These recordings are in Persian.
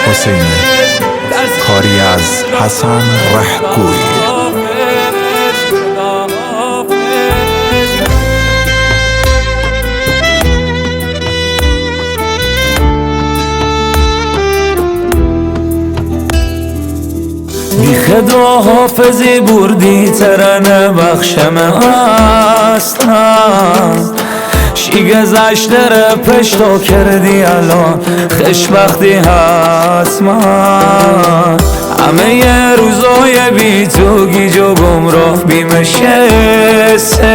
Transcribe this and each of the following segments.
حسینی، کاری از حسن رهگوی. بی خداحافظی بردی ترن بخشم هستم شی گذشته را پشتا کردی الان خوشبختی هست من همه ی روزای بی تو گیج و گمراه بیمشسته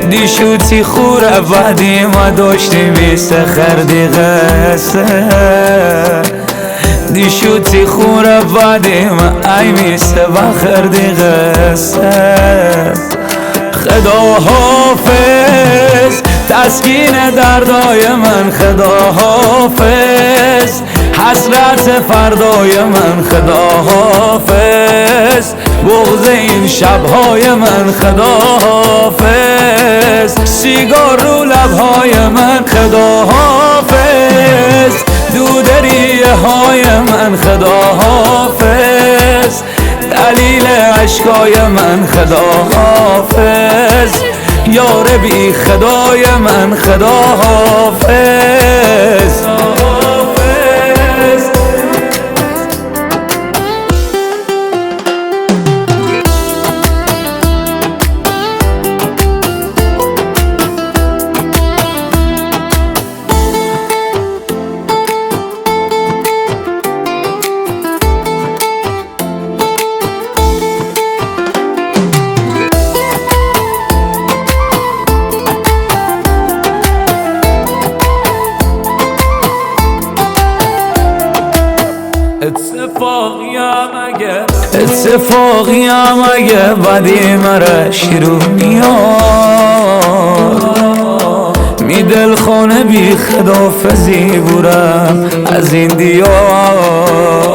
دی شوتی خوره بعدی ما داشتی بیسته خردی غسته دی شوتی خوره بعدی ما ای میسته و خردی غسته خدا حافظ تسکین دردای من خدا حافظ حسرت فردای من خدا حافظ بغض این شبهای من خدا حافظ سیگار رو لبهای من خدا حافظ دودریه های من خدا حافظ دلیل عشقای من خدا حافظ یار بی خدای من خدا حافظ. اتفاقیم اگه بدی مره شروع میاد می دل خانه بی خدافزی بورم از این دیار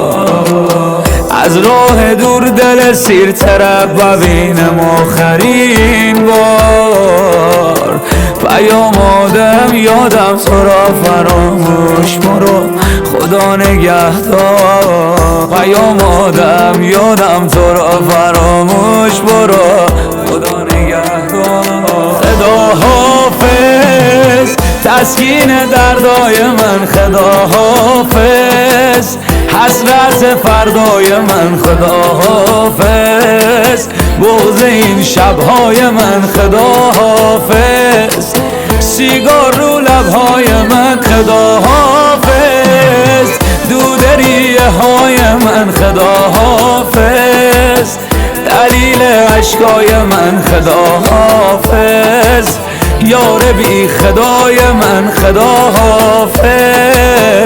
از راه دور دل سیر طرف ببینم آخرین بار پیام آدم یادم تو را فراموش برو خدا نگهدار پیام آدم یادم تو را فراموش برو خدا نگهدار خدا حافظ تسکین دردای من خدا حافظ حسرت فردای من خدا حافظ بغض این شبهای من خدا حافظ سیگار رو لبهای من خدا حافظ دودریه های من خدا حافظ دلیل عشقای من خدا حافظ یار بی خدای من خدا حافظ.